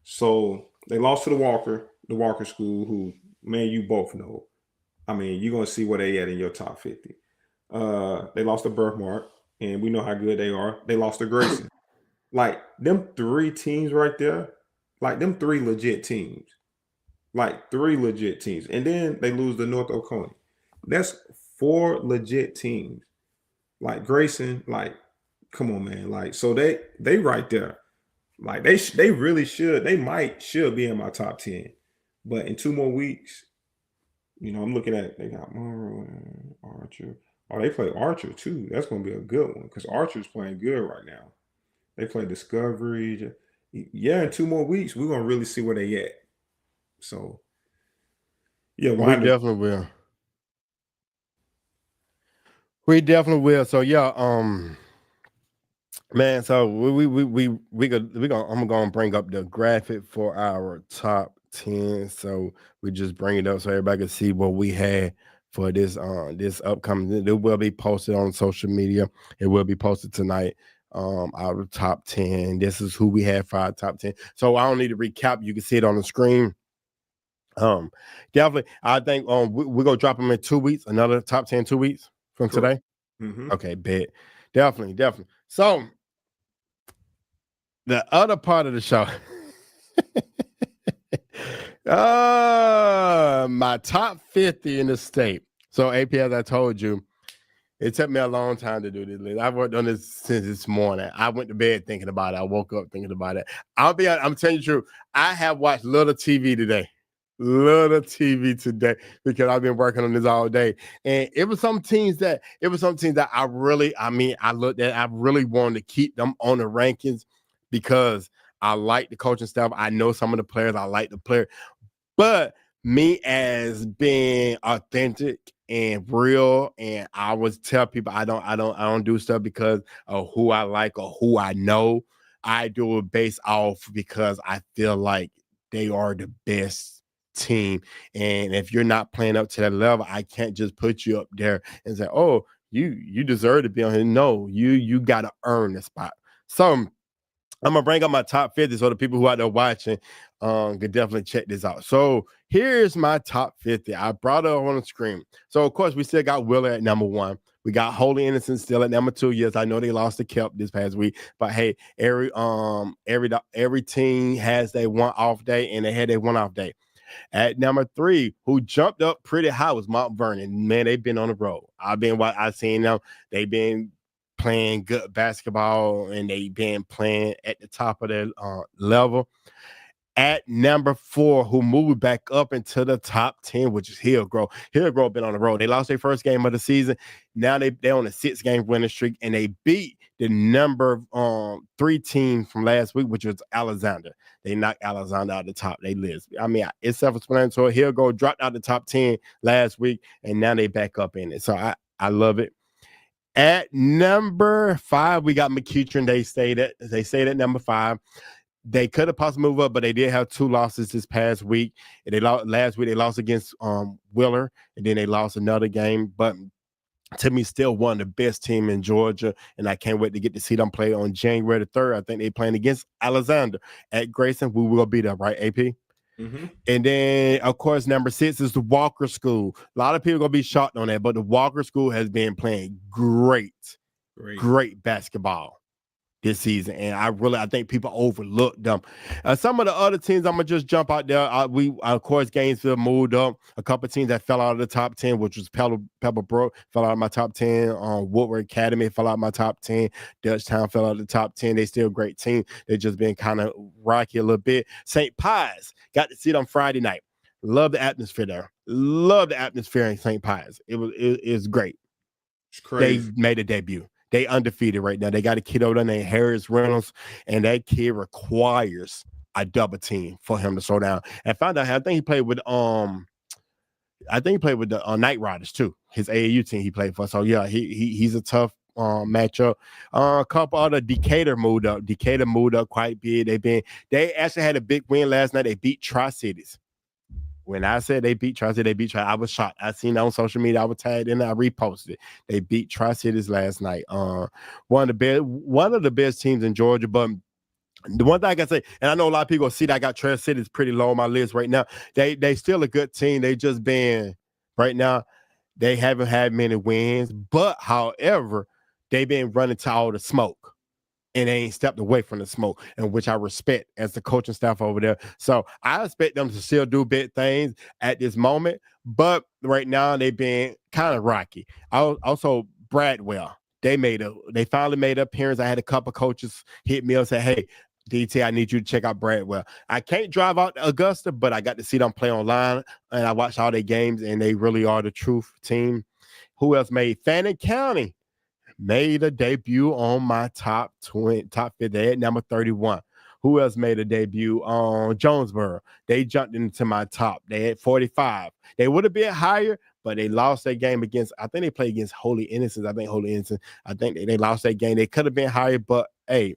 So they lost to the Walker School, who man, you both know. I mean, you're gonna see where they at in your top 50. They lost to Birthmark, and we know how good they are. They lost to Grayson. Like them three teams right there, like them three legit teams. Like three legit teams. And then they lose to North Oconee. That's four legit teams. Like Grayson, like, come on, man. Like, so they right there. Like they really should. Should be in my top 10. But in 2 more weeks, I'm looking at they got Monroe and Archer. Oh, they play Archer too. That's gonna be a good one because Archer's playing good right now. They play Discovery. Yeah, in 2 more weeks, we're gonna really see where they at. So yeah, We definitely will. We definitely will. So yeah, man. So I'm gonna bring up the graphic for our top 10. So we just bring it up so everybody can see what we had for this upcoming. It will be posted on social media. It will be posted tonight. Our top 10. This is who we had for our top 10. So I don't need to recap. You can see it on the screen. Definitely. I think we're gonna drop them in 2 weeks. Another top 10 2 weeks from today. Mm-hmm. Okay, bet. Definitely. So the other part of the show. My top 50 in the state. So AP, as I told you, it took me a long time to do this list. I've worked on this since this morning. I went to bed thinking about it. I woke up thinking about it. I'm telling you the truth. I have watched little TV today because I've been working on this all day. And it was some teams that I really wanted to keep them on the rankings because I like the coaching staff. I know some of the players. I like the player. But me as being authentic and real, and I always tell people I don't do stuff because of who I like or who I know. I do it based off because I feel like they are the best team. And if you're not playing up to that level, I can't just put you up there and say, oh, you deserve to be on here. No, you gotta earn the spot. So I'm gonna bring up my top 50 so the people who out there watching could definitely check this out. So here's my top 50. I brought it up on the screen. So of course we still got Wheeler at number 1. We got Holy Innocent still at number 2. Yes, I know they lost to Kelp this past week, but hey, every team has their one off day, and they had their one off day. At number 3, who jumped up pretty high, was Mount Vernon. Man, they've been on the road. I've seen them. They've been playing good basketball, and they've been playing at the top of their level. At number 4, who moved back up into the top 10, which is Hillgrove. Hillgrove been on the road. They lost their first game of the season. Now they're on a 6-game winning streak, and they beat the number 3 team from last week, which was Alexander. They knocked Alexander out of the top. They list. I mean, it's self-explanatory. Hillgrove dropped out the top 10 last week, and now they back up in it. So I love it. At number 5, we got McEachern. They stayed at number 5. They could have possibly moved up, but they did have 2 losses this past week. And last week they lost against Wheeler, and then they lost another game. But to me, still one of the best team in Georgia, and I can't wait to get to see them play on January the 3rd. I think they're playing against Alexander at Grayson. We will be there, right, AP? Mm-hmm. And then, of course, number 6 is the Walker School. A lot of people are going to be shocked on that, but the Walker School has been playing great basketball this season, and I think people overlooked them. Some of the other teams, I'm gonna just jump out there. Of course, Gainesville moved up. A couple of teams that fell out of the top 10, which was Pebblebrook fell out of my top 10. Woodward Academy fell out of my top 10. Dutchtown fell out of the top 10. They still a great team. They just been kind of rocky a little bit. St. Pius, got to see them Friday night. Love the atmosphere there. Love the atmosphere in St. Pius. It's great. It's crazy. They made a debut. They undefeated right now. They got a kid over there named Harris Reynolds, and that kid requires a double team for him to slow down. And found out, I think he played with the Night Riders too. His AAU team he played for. So yeah, he's a tough matchup. A couple other Decatur moved up. Decatur moved up quite big. They actually had a big win last night. They beat Tri-Cities. When I said they beat Tri-Cities, they beat I was shocked. I seen that on social media. I was tagged in. I reposted it. They beat Tri-Cities last night. One of the best teams in Georgia. But the one thing I can say, and I know a lot of people see that I got Tri-Cities pretty low on my list right now. They still a good team. They just been right now. They haven't had many wins, but however, they've been running to all the smoke. And they ain't stepped away from the smoke, and which I respect as the coaching staff over there. So I expect them to still do big things at this moment, but right now they've been kind of rocky. Also, Bradwell, they finally made up appearance. I had a couple coaches hit me up and say, "Hey, DT, I need you to check out Bradwell." I can't drive out to Augusta, but I got to see them play online, and I watched all their games, and they really are the truth team. Who else made Fannin County? Made a debut on my top 50 at number 31. Who else made a debut on Jonesboro? They jumped into my top. They had 45. They would have been higher, but they lost their game against, I think they played against Holy Innocents. I think they lost that game. They could have been higher, but hey,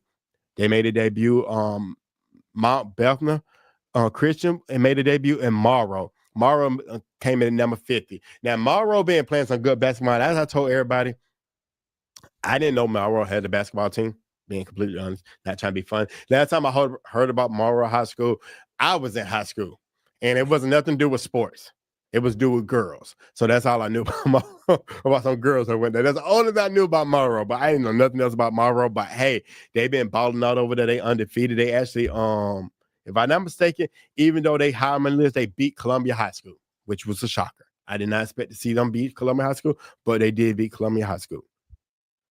they made a debut. Mount Bethna Christian and made a debut in Morrow. Morrow came in at number 50. Now, Morrow been playing some good basketball. As I told everybody, I didn't know Morrow had a basketball team, being completely honest, not trying to be fun. Last time I heard about Morrow High School, I was in high school, and it wasn't nothing to do with sports. It was do with girls. So that's all I knew about some girls that went there. That's the only thing I knew about Morrow, but I didn't know nothing else about Morrow. But hey, they've been balling out over there. They undefeated. They actually, if I'm not mistaken, even though they high on my list, they beat Columbia High School, which was a shocker. I did not expect to see them beat Columbia High School, but they did beat Columbia High School.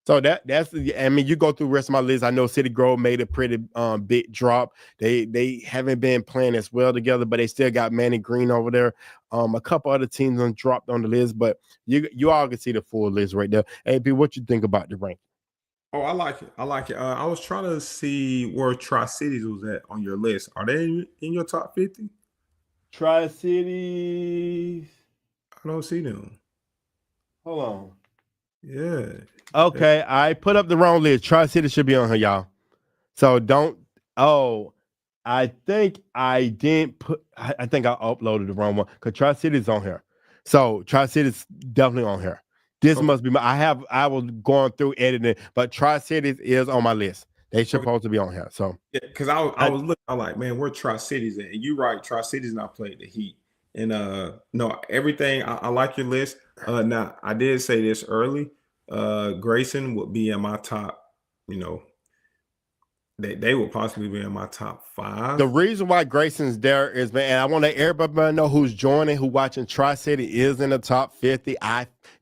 So you go through the rest of my list. I know City Grove made a pretty big drop. They haven't been playing as well together, but they still got Manny Green over there. A couple other teams dropped on the list, but you all can see the full list right there. AP, what you think about the ranking? Oh, I like it. I was trying to see where Tri-Cities was at on your list. Are they in your top 50? Tri-Cities. I don't see them. Hold on. Yeah. Okay, I put up the wrong list. Tri-Cities should be on here, y'all. So don't. Oh, I think I didn't put. I think I uploaded the wrong one because Tri-Cities on here. So Tri-Cities definitely on here. This must be my. I was going through editing, but Tri-Cities is on my list. They supposed to be on here. So yeah, because I was looking. I'm like, man, where Tri-Cities at? And you right, Tri-Cities not played the Heat. And no, everything. I like your list. Now I did say this early. Grayson would be in my top, they will possibly be in my top 5. The reason why Grayson's there is, man, and I want to let everybody know who's joining, who watching Tri-City is in the top 50.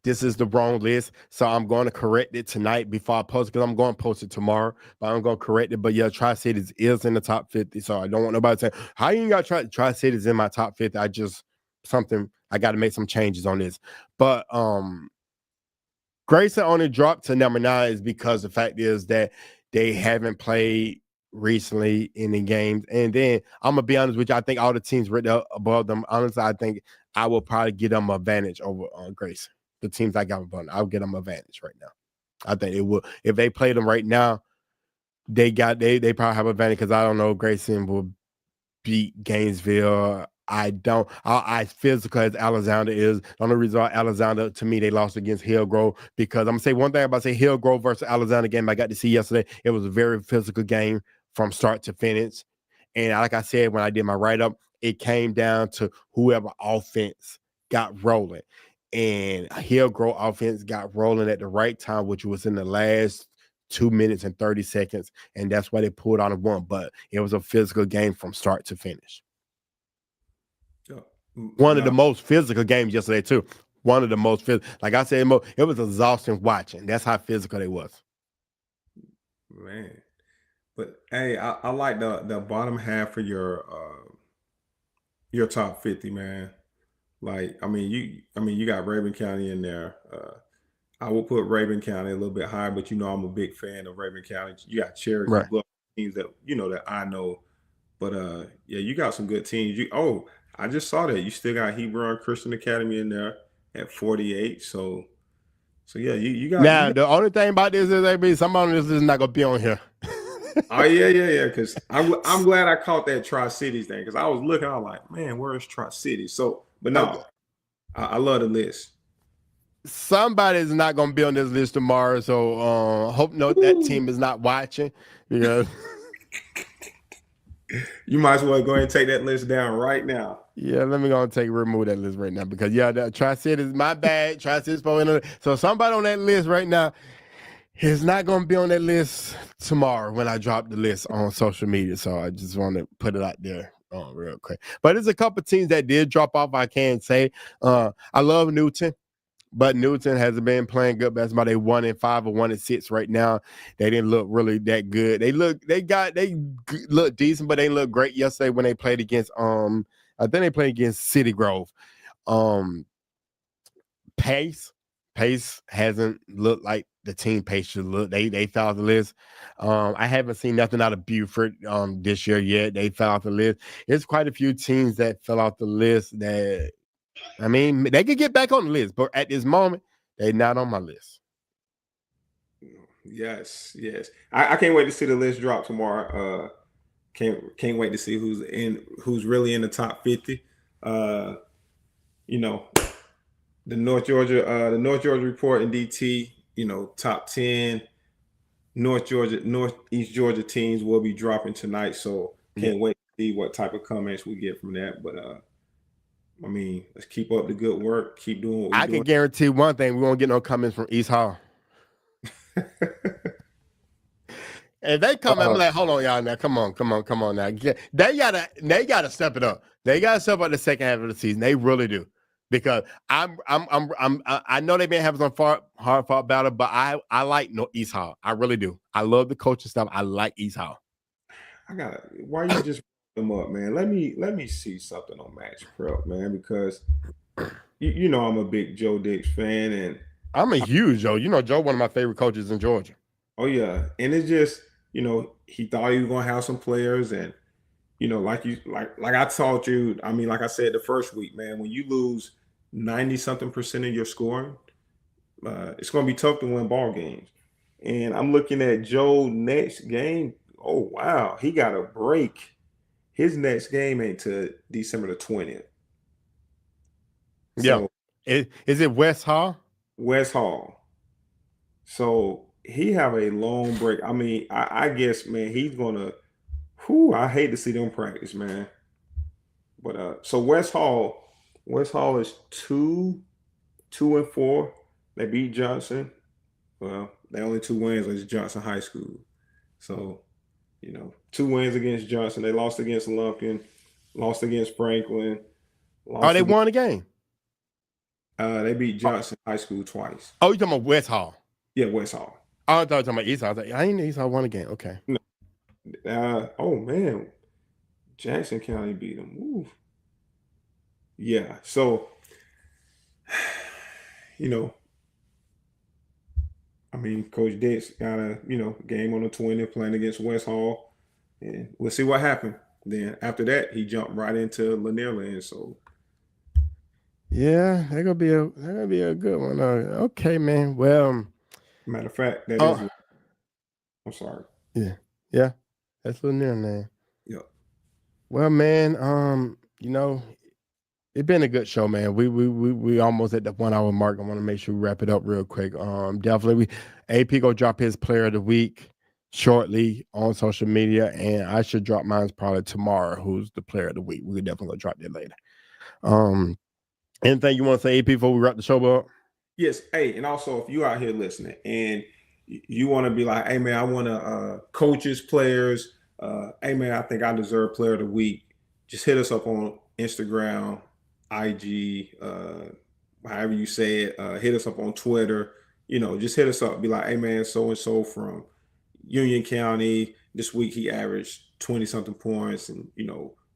This is the wrong list, so I'm going to correct it tonight before I post it, because I'm going to post it tomorrow, but I'm going to correct it. But yeah, Tri-City is in the top 50, so I don't want nobody saying, how you got Tri-City in my top 50? I got to make some changes on this. But Grayson only dropped to number 9 is because the fact is that they haven't played recently in the games. And then I'm going to be honest with you, I think all the teams right there above them, honestly, I think I will probably get them an advantage over Grayson. The teams I got above them, I'll get them an advantage right now. I think it will. If they play them right now, they probably have an advantage, because I don't know if Grayson will beat Gainesville. I don't. As physical as Alexander is, the only reason why Alexander, to me, they lost against Hillgrove, because I'm gonna say one thing about Hillgrove versus Alexander game I got to see yesterday. It was a very physical game from start to finish, and like I said when I did my write up, it came down to whoever offense got rolling, and Hillgrove offense got rolling at the right time, which was in the last 2 minutes and 30 seconds, and that's why they pulled on and won. But it was a physical game from start to finish. One of the most physical games yesterday, too. One of the most physical. Like I said, it was exhausting watching. That's how physical it was. Man. But hey, I like the bottom half of your top 50, man. Like, you got Rabun County in there. I will put Rabun County a little bit higher, but I'm a big fan of Rabun County. You got Cherokee Right. Bluff teams that that I know. But yeah, you got some good teams. I just saw that you still got Hebron Christian Academy in there at 48. So So yeah, you got Now the only thing about this is maybe somebody on this is not gonna be on here. Oh yeah. Because I'm glad I caught that Tri Cities thing because I was looking, I was like, man, where's Tri Cities? So, but no, I love the list. Somebody's not gonna be on this list tomorrow, so hope that team is not watching because You might as well go ahead and take that list down right now. yeah, let me go and remove that list right now because yeah, that Tri-City is my bad. Tri-City's so somebody on that list right now is not gonna be on that list tomorrow when I drop the list on social media. So I just want to put it out there real quick. But there's a couple teams that did drop off. I can say I love Newton. But Newton hasn't been playing good basketball. They 1-5 or 1-6 right now. They didn't look really that good. They look decent, but they look great yesterday when they played against I think they played against City Grove. Pace hasn't looked like the team Pace should look. They fell off the list. I haven't seen nothing out of Buford this year yet. They fell off the list. There's quite a few teams that fell off the list that. I mean, they could get back on the list, but at this moment, they're not on my list. Yes. I can't wait to see the list drop tomorrow. Can't wait to see who's really in the top 50. You know, the North Georgia report in DT, top 10 Northeast Georgia teams will be dropping tonight. So can't wait to see what type of comments we get from that. But I mean, let's keep up the good work. Keep doing what we're doing. I can guarantee one thing: we won't get no comments from East Hall. If they come, I'm like, hold on, y'all. Now, come on now. They gotta step it up. They gotta step up the second half of the season. They really do, because I know they've been having some hard fought battle, but I like East Hall. I really do. I love the coaching stuff. I like East Hall. Why you just them up, man? Let me see something on Match Prep, man, because you know I'm a big Joe Dix fan, and I'm a huge Joe. Joe, one of my favorite coaches in Georgia. Oh yeah, and it's just he thought he was gonna have some players, and like I taught you. I mean, like I said the first week, man, when you lose 90-something% of your scoring, it's gonna be tough to win ball games. And I'm looking at Joe next game. Oh wow, he got a break. His next game ain't to December the 20th. So, yeah. Is it West Hall? West Hall. So he have a long break. I mean, I guess, man, he's gonna. I hate to see them practice, man. But so West Hall is 2-4. They beat Johnson. Well, they only 2 wins against Johnson High School. So 2 wins against Johnson. They lost against Lumpkin, lost against Franklin. They won the game. They beat Johnson High School twice. Oh, you talking about West Hall? Yeah, West Hall. Oh, I thought you were talking about East Hall. I was like, I ain't East Hall won a game. Okay. No. Oh man, Jackson County beat them. Ooh. Yeah. So, I mean, Coach Dix got a game on the 20 playing against West Hall, and we'll see what happened. Then after that, he jumped right into Lanier Land. So, yeah, they're gonna be a good one. Okay, man. Well, matter of fact, that is. I'm sorry. Yeah, that's Lanier Land. Yeah. Well, man, it's been a good show, man. We almost at the 1 hour mark. I want to make sure we wrap it up real quick. Definitely, AP go drop his player of the week shortly on social media, and I should drop mine probably tomorrow. Who's the player of the week? We're definitely gonna drop that later. Anything you want to say, AP, before we wrap the show up? Yes. Hey, and also if you out here listening and you want to be like, hey man, I want to coaches, players. Hey man, I think I deserve player of the week. Just hit us up on Instagram, IG, however you say it. Hit us up on Twitter. Just hit us up. Be like, hey man, so and so from Union County. This week he averaged 20-something points, and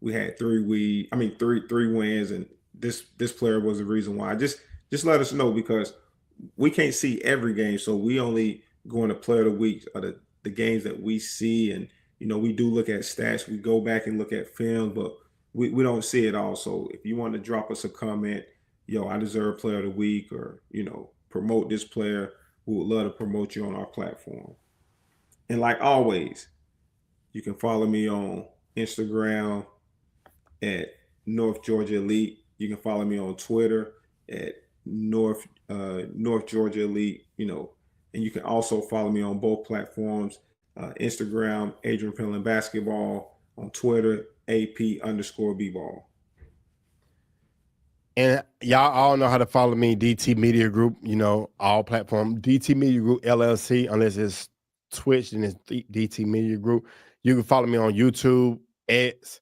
we had 3 wins, and this player was the reason why. Just let us know, because we can't see every game, so we only going to player of the week are the games that we see, and we do look at stats. We go back and look at film, but we don't see it all. So if you want to drop us a comment, I deserve player of the week, or promote this player, we would love to promote you on our platform. And like always, you can follow me on Instagram at North Georgia Elite. You can follow me on Twitter at North Georgia Elite, and you can also follow me on both platforms, Instagram, Adrian Pendleton Basketball, on Twitter, AP_B-ball. And y'all all know how to follow me, DT Media Group, all platforms, DT Media Group LLC, unless it's Twitch and it's DT Media Group. You can follow me on YouTube, X,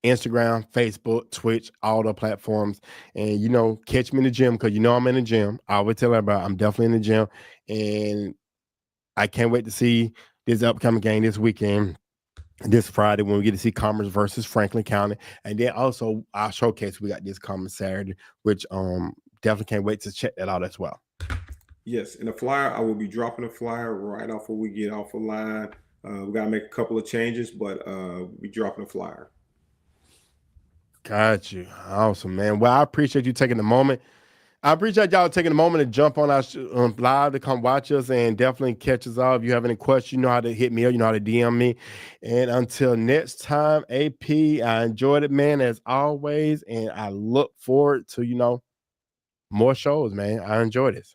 Instagram, Facebook, Twitch, all the platforms. And, catch me in the gym because I'm in the gym. I always tell everybody I'm definitely in the gym. And I can't wait to see this upcoming game this weekend, this Friday, when we get to see Commerce versus Franklin County. And then also our showcase, we got this coming Saturday, which definitely can't wait to check that out as well. Yes, and the flyer, I will be dropping the flyer right off when we get off the line. We got to make a couple of changes, but we dropping the flyer. Got you. Awesome, man. Well, I appreciate you taking the moment. I appreciate y'all taking the moment to jump on our live to come watch us and definitely catch us all. If you have any questions, you know how to hit me up. You know how to DM me. And until next time, AP, I enjoyed it, man, as always. And I look forward to, more shows, man. I enjoyed this.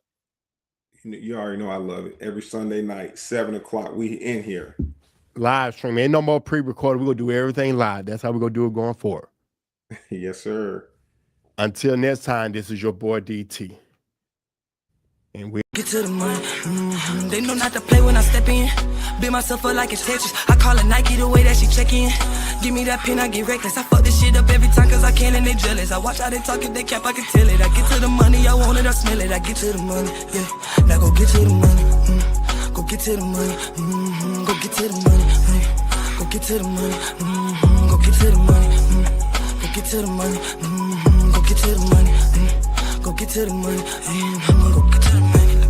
You already know I love it. Every Sunday night, 7 o'clock, we in here. Live stream. Ain't no more pre-recorded. We're going to do everything live. That's how we're going to do it going forward. Yes, sir. Until next time, this is your boy DT. And we Get to the money. They know not to play when I step in. Build myself up like it's Tetris. I call it Nike the way that she check in. Give me that pin, I get reckless. I fuck this shit up every time cause I can and they jealous. I watch how they talk, if they cap, I can tell it. I get to the money, I want it, I smell it. I get to the money, yeah. Now go get to the money. Go get to the money. Go get to the money. Go get to the money. Go get to the money. Go get to the money. Go get to the money. Go get to the money. Go get to the money.